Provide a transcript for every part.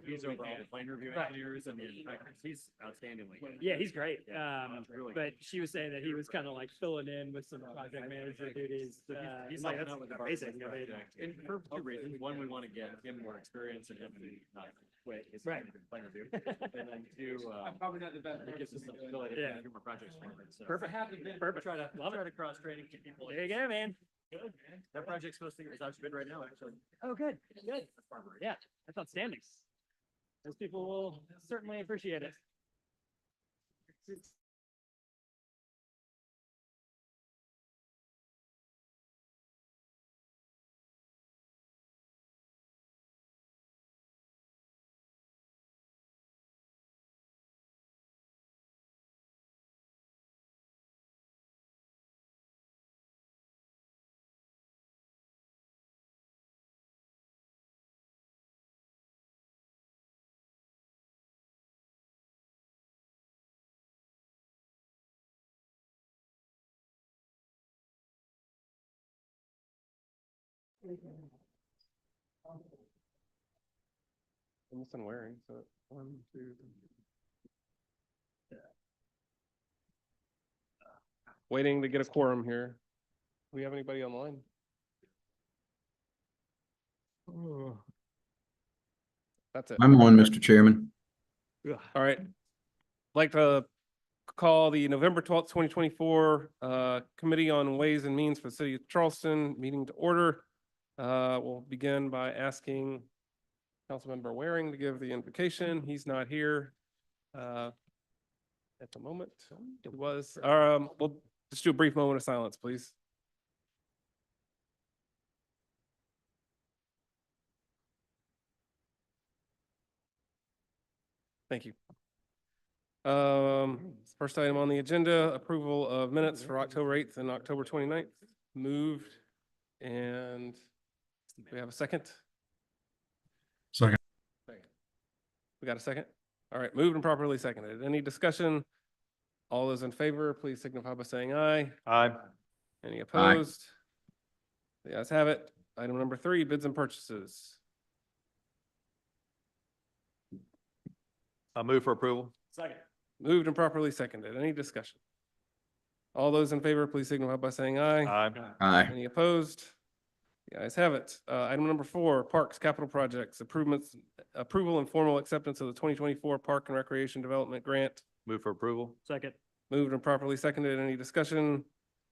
He's over all the plan review engineers and the inspectors. He's outstandingly. Yeah, he's great. Really But she was saying that he was kind of like filling in with some project manager duties. He's like, helping that's out with the amazing. I mean, project. And for two reasons. One, we want to get him more experience and him to not quit his plan review. And then two, Probably not the best. it gives us some ability Yeah. to do more projects forward. So Perfect. Perfect. try to cross train and keep people. There you go, man. Good, man. That project's supposed to is out to bid right now, actually. Oh, good. Good. Yeah, that's outstanding. Those people will certainly appreciate it. Almost unwearing, so 1, 2, 3. Waiting to get a quorum here. Do we have anybody online? Oh. That's it. I'm on, Mr. Chairman. All right. I'd like to call the November 12th, 2024 Committee on Ways and Means for the City of Charleston meeting to order. We'll begin by asking Councilmember Waring to give the invocation. He's not here at the moment. It was, we'll just do a brief moment of silence, please. Thank you. First item on the agenda, approval of minutes for October 8th and October 29th. Moved. And we have a second? Second. We got a second? All right, moved and properly seconded. Any discussion? All those in favor, please signify by saying aye. Aye. Any opposed? The ayes have it. Item number 3, bids and purchases. I'll move for approval. Second. Moved and properly seconded. Any discussion? All those in favor, please signify by saying aye. Aye. Aye. Any opposed? The ayes have it. Item number 4, Parks Capital Projects, approval and formal acceptance of the 2024 Park and Recreation Development Grant. Move for approval. Second. Moved and properly seconded. Any discussion?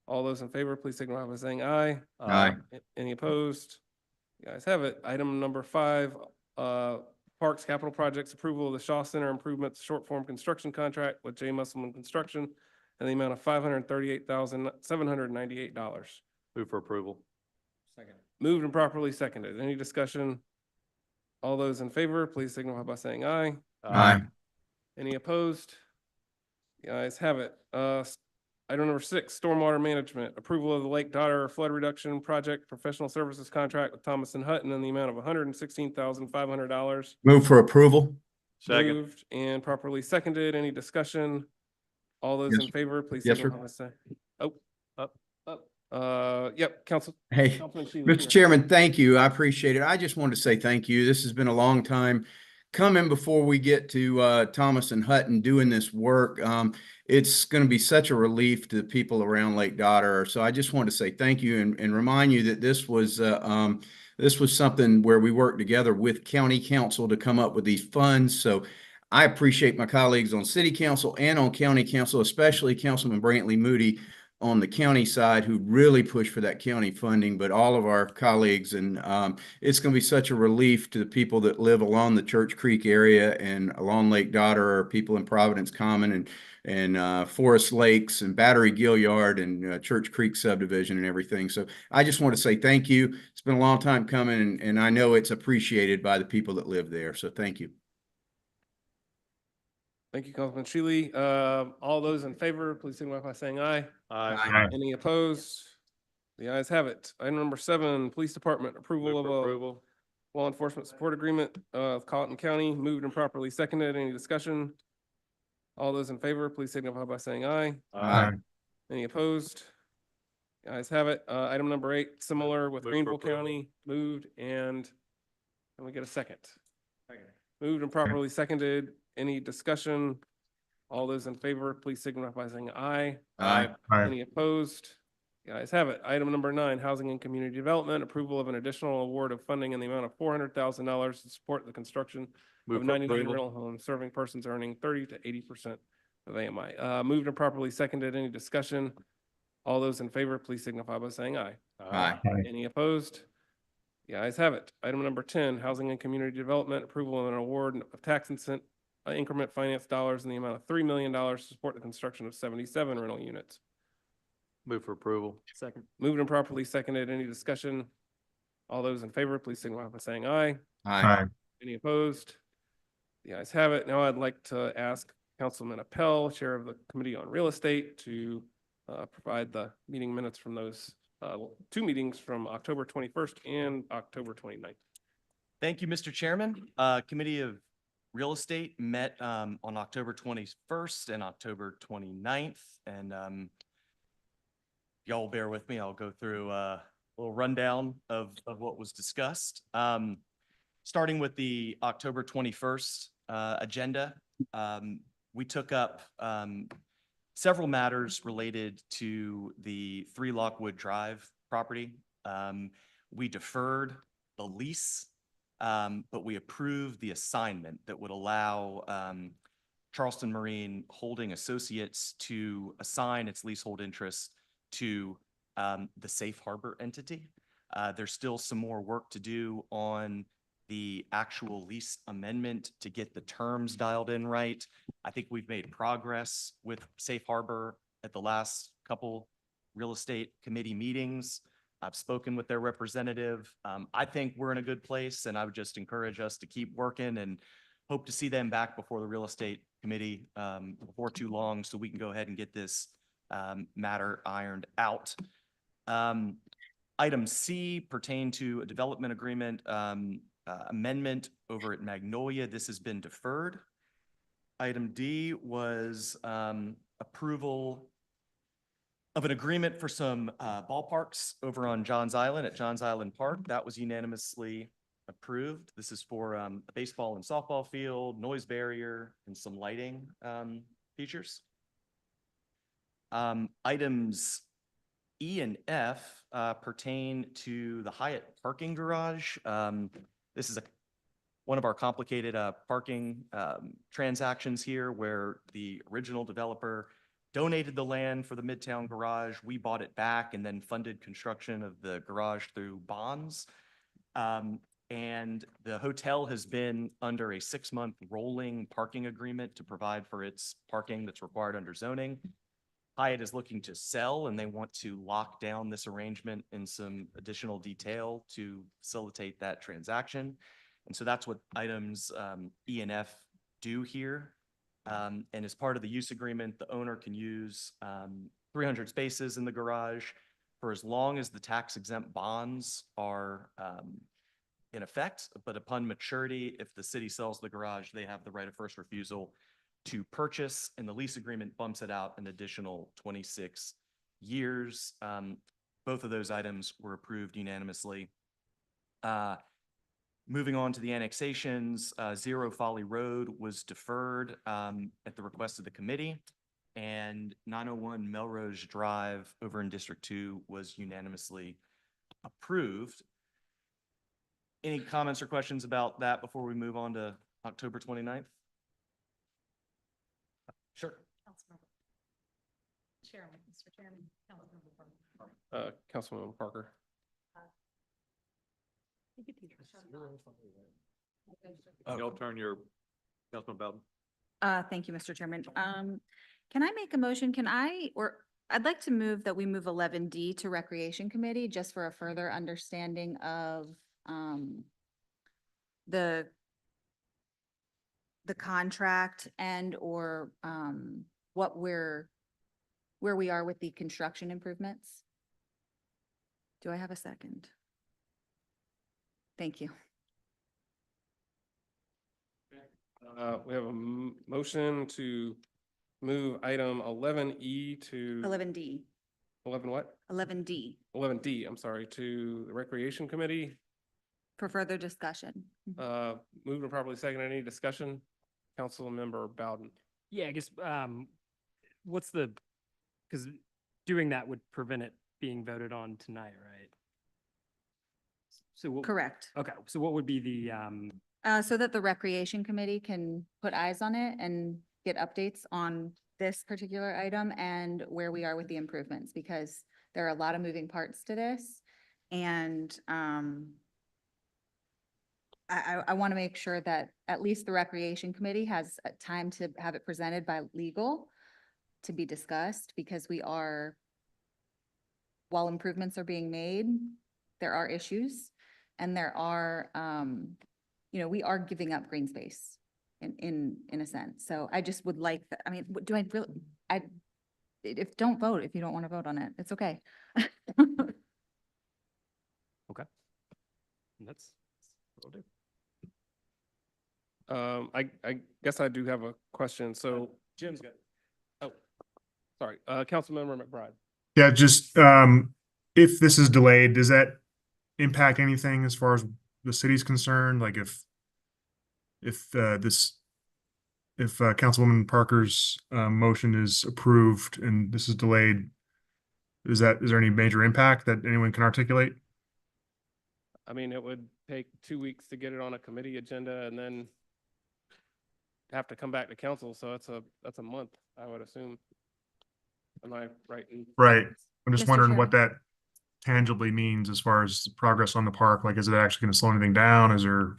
All those in favor, please signify by saying aye. Aye. Any opposed? The ayes have it. Item number 5, Parks Capital Projects, approval of the Shaw Center Improvements Short Form Construction Contract with J. Musselman Construction in the amount of $538,798. Move for approval. Second. Moved and properly seconded. Any discussion? All those in favor, please signify by saying aye. Aye. Any opposed? The ayes have it. Item number 6, stormwater management, approval of the Lake Daughter Flood Reduction Project Professional Services Contract with Thomas and Hutton in the amount of $116,500. Move for approval. Second. Moved and properly seconded. Any discussion? All those Yes, in favor, please Yes, signify sir. by saying. Yep, Council. Hey, Councilman Shealy Mr. here. Chairman, thank you. I appreciate it. I just wanted to say thank you. This has been a long time coming before we get to Thomas and Hutton doing this work. It's going to be such a relief to the people around Lake Daughter. So I just want to say thank you and remind you that this was something where we worked together with County Council to come up with these funds. So I appreciate my colleagues on City Council and on County Council, especially Councilman Brantley Moody on the county side, who really pushed for that county funding, but all of our colleagues. And it's going to be such a relief to the people that live along the Church Creek area and along Lake Daughter, or people in Providence Common and Forest Lakes and Battery Gilliard and Church Creek subdivision and everything. So I just want to say thank you. It's been a long time coming, and I know it's appreciated by the people that live there. So thank you. Thank you, Councilman Shealy. All those in favor, please signify by saying aye. Aye. Any opposed? The ayes have it. Item number 7, Police Department, Move approval of for a approval. law enforcement support agreement of Colleton County, moved and properly seconded. Any discussion? All those in favor, please signify by saying aye. Aye. Any opposed? The ayes have it. Item number 8, similar with Move for Greenville approval. County, moved, and can we get a second? Moved and properly seconded. Any discussion? All those in favor, please signify by saying aye. Aye. Any opposed? The ayes have it. Item number 9, Housing and Community Development, approval of an additional award of funding in the amount of $400,000 to support the construction of 99 rental homes serving persons earning 30 to 80% of AMI. Moved and properly seconded. Any discussion? All those in favor, please signify by saying aye. Aye. Any opposed? The ayes have it. Item number 10, Housing and Community Development, approval of an award of tax increment finance dollars in the amount of $3 million to support the construction of 77 rental units. Move for approval. Second. Moved and properly seconded. Any discussion? All those in favor, please signify by saying aye. Aye. Any opposed? The ayes have it. Now I'd like to ask Councilman Appel, Chair of the Committee on Real Estate, to provide the meeting minutes from those 2 meetings from October 21st and October 29th. Thank you, Mr. Chairman. Committee of Real Estate met on October 21st and October 29th. And y'all bear with me. I'll go through a little rundown of what was discussed. Starting with the October 21st agenda, we took up several matters related to the 3 Lockwood Drive property. We deferred the lease, but we approved the assignment that would allow Charleston Marine Holding Associates to assign its leasehold interest to the safe harbor entity. There's still some more work to do on the actual lease amendment to get the terms dialed in right. I think we've made progress with Safe Harbor at the last couple real estate committee meetings. I've spoken with their representative. I think we're in a good place, and I would just encourage us to keep working and hope to see them back before the real estate committee before too long, so we can go ahead and get this matter ironed out. Item C pertained to a development agreement amendment over at Magnolia. This has been deferred. Item D was approval of an agreement for some ballparks over on Johns Island at Johns Island Park. That was unanimously approved. This is for a baseball and softball field, noise barrier, and some lighting features. Items E and F pertain to the Hyatt parking garage. This is one of our complicated parking transactions here where the original developer donated the land for the Midtown garage. We bought it back and then funded construction of the garage through bonds. And the hotel has been under a 6-month rolling parking agreement to provide for its parking that's required under zoning. Hyatt is looking to sell, and they want to lock down this arrangement in some additional detail to facilitate that transaction. And so that's what items E and F do here. And as part of the use agreement, the owner can use 300 spaces in the garage for as long as the tax exempt bonds are in effect. But upon maturity, if the city sells the garage, they have the right of first refusal to purchase, and the lease agreement bumps it out an additional 26 years. Both of those items were approved unanimously. Moving on to the annexations, Zero Folly Road was deferred at the request of the committee, and 901 Melrose Drive over in District 2 was unanimously approved. Any comments or questions about that before we move on to October 29th? Sure. Chairman, Mr. Chairman, Councilwoman Parker. Y'all turn your, Councilman Bowden. Thank you, Mr. Chairman. Can I make a motion? I'd like to move that we move 11D to Recreation Committee just for a further understanding of the contract and or where we are with the construction improvements. Do I have a second? Thank you. We have a motion to move item 11E to 11D, 11 what? 11D 11D, I'm sorry, to the Recreation Committee. For further discussion. Moved and properly seconded. Any discussion? Councilmember Bowden. Yeah, I guess, what's the, because doing that would prevent it being voted on tonight, right? So, Correct. okay, so what would be the, So that the Recreation Committee can put eyes on it and get updates on this particular item and where we are with the improvements, because there are a lot of moving parts to this. And I want to make sure that at least the Recreation Committee has time to have it presented by legal to be discussed, because while improvements are being made, there are issues and there are, we are giving up green space in a sense. So I just would like, I mean, do I really, don't vote if you don't want to vote on it. It's okay. that's, what we'll do. I guess I do have a question. So, Jim's good. sorry, Councilmember McBride. Yeah, just if this is delayed, does that impact anything as far as the city's concerned? Like if Councilwoman Parker's motion is approved and this is delayed, is there any major impact that anyone can articulate? I mean, it would take 2 weeks to get it on a committee agenda and then have to come back to council. So that's a month, I would assume. Am I right? Right. I'm just Mr. wondering what Chairman. that tangibly means as far as progress on the park. Like, is it actually going to slow anything down? Is there?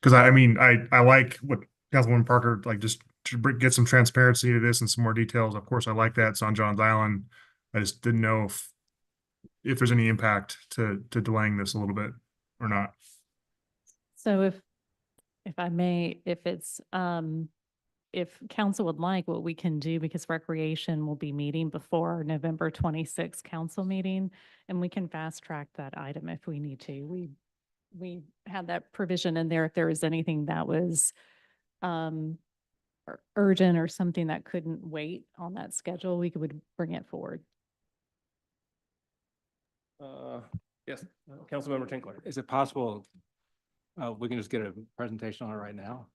Because I mean, I like what Councilwoman Parker, like, just to get some transparency to this and some more details. Of course, I like that. It's on John's Island. I just didn't know if there's any impact to delaying this a little bit or not. So if I may, if council would like, what we can do, because Recreation will be meeting before our November 26th council meeting, and we can fast track that item if we need to. We had that provision in there if there was anything that was urgent or something that couldn't wait on that schedule, we would bring it forward. Yes, Councilmember Tinkler. Is it possible we can just get a presentation on it right now?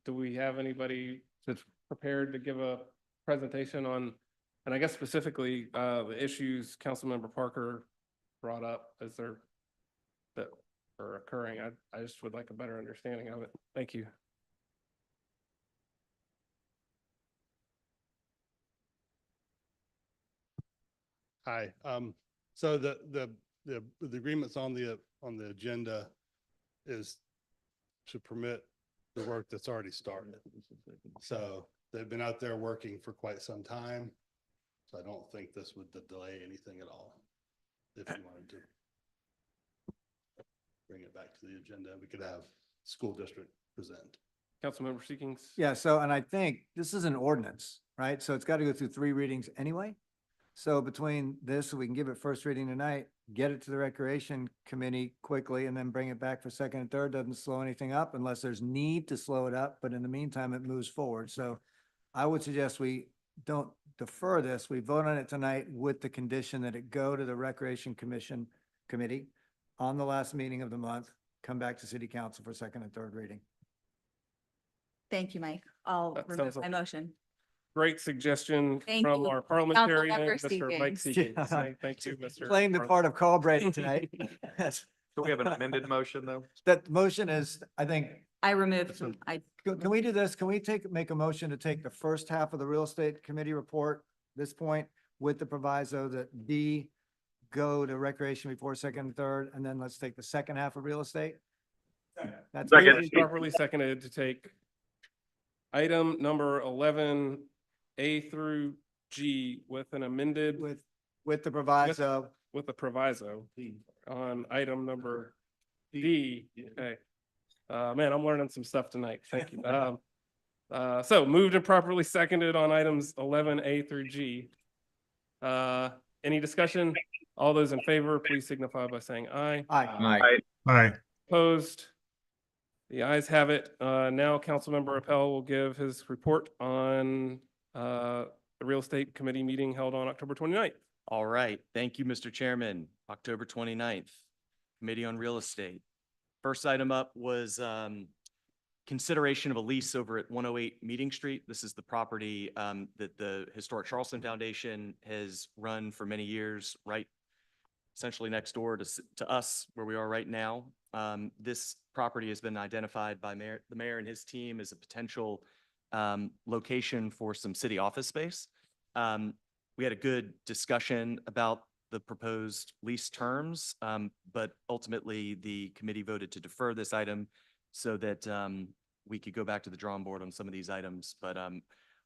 Do we have anybody that's prepared to give a presentation on, and I guess specifically the issues Councilmember Parker brought up that are occurring? I just would like a better understanding of it. Thank you. Hi, so the agreements on the agenda is to permit the work that's already started. So they've been out there working for quite some time. So I don't think this would delay anything at all. If you wanted to bring it back to the agenda, we could have school district present. Councilmember Seekings. Yeah, so, and I think this is an ordinance, right? So it's got to go through 3 readings anyway. So between this, we can give it first reading tonight, get it to the Recreation Committee quickly, and then bring it back for second and third. Doesn't slow anything up unless there's need to slow it up, but in the meantime, it moves forward. So I would suggest we don't defer this. We vote on it tonight with the condition that it go to the Recreation Committee on the last meeting of the month, come back to City Council for second and third reading. Thank you, Mike. I'll That remove sounds my motion. Great suggestion Thank from you, our parliamentarian, Councilmember Mr. Mike Seekings. Seekings. Thank you, Mr. Playing the part of call break tonight. So we have an amended motion though? That motion is, I think, I removed, can we do this? Can we make a motion to take the first half of the real estate committee report, this point, with the proviso that D go to recreation before second and third, and then let's take the second half of real estate? That's Moved and properly seconded to take item number 11, A through G with an amended, with the proviso. with a proviso on item number D. Okay. Man, I'm learning some stuff tonight. Thank you. So moved and properly seconded on items 11A through G. Any discussion? All those in favor, please signify by saying aye. Aye. Aye. Opposed? The ayes have it. Now Councilmember Appel will give his report on the real estate committee meeting held on October 29th. All right. Thank you, Mr. Chairman. October 29th, Committee on Real Estate. First item up was consideration of a lease over at 108 Meeting Street. This is the property that the Historic Charleston Foundation has run for many years, right essentially next door to us where we are right now. This property has been identified by the mayor and his team as a potential location for some city office space. We had a good discussion about the proposed lease terms, but ultimately the committee voted to defer this item so that we could go back to the drawing board on some of these items. But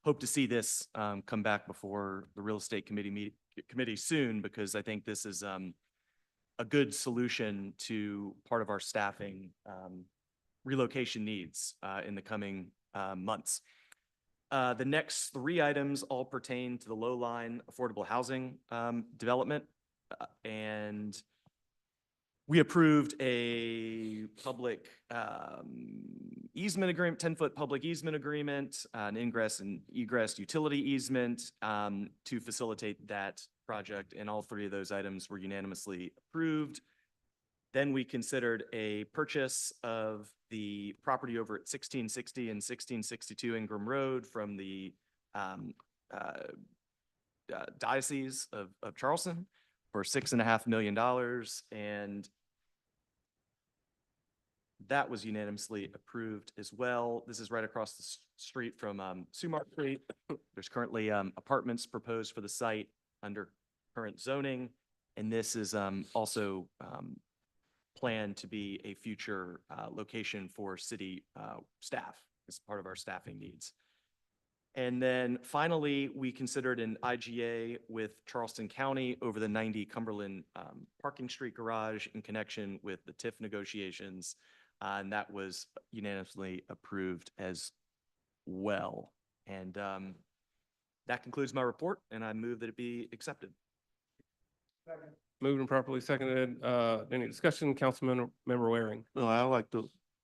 hope to see this come back before the real estate committee soon, because I think this is a good solution to part of our staffing relocation needs in the coming months. The next three items all pertain to the low-line affordable housing development. And we approved a public easement agreement, 10-foot public easement agreement, an ingress and egress utility easement to facilitate that project. And all three of those items were unanimously approved. Then we considered a purchase of the property over at 1660 and 1662 Ingram Road from the Diocese of Charleston for $6.5 million. And that was unanimously approved as well. This is right across the street from Sumar Street. There's currently apartments proposed for the site under current zoning. And this is also planned to be a future location for city staff as part of our staffing needs. And then finally, we considered an IGA with Charleston County over the 90 Cumberland Parking Street garage in connection with the TIF negotiations. And that was unanimously approved as well. And that concludes my report, and I move that it be accepted. Moved and properly seconded. Any discussion? Councilmember Waring. No, I like the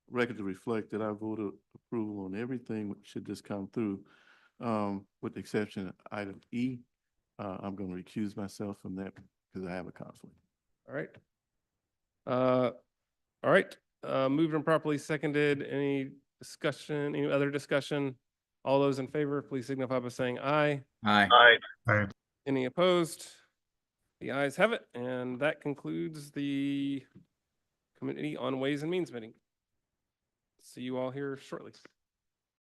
record to reflect that I voted approval on everything should this come through, with the exception of item E. I'm going to recuse myself from that because I have a conflict. All right. All right. Moved and properly seconded. Any discussion, any other discussion? All those in favor, please signify by saying aye. Aye. Aye. Any opposed? The ayes have it, and that concludes the Committee on Ways and Means meeting. See you all here shortly.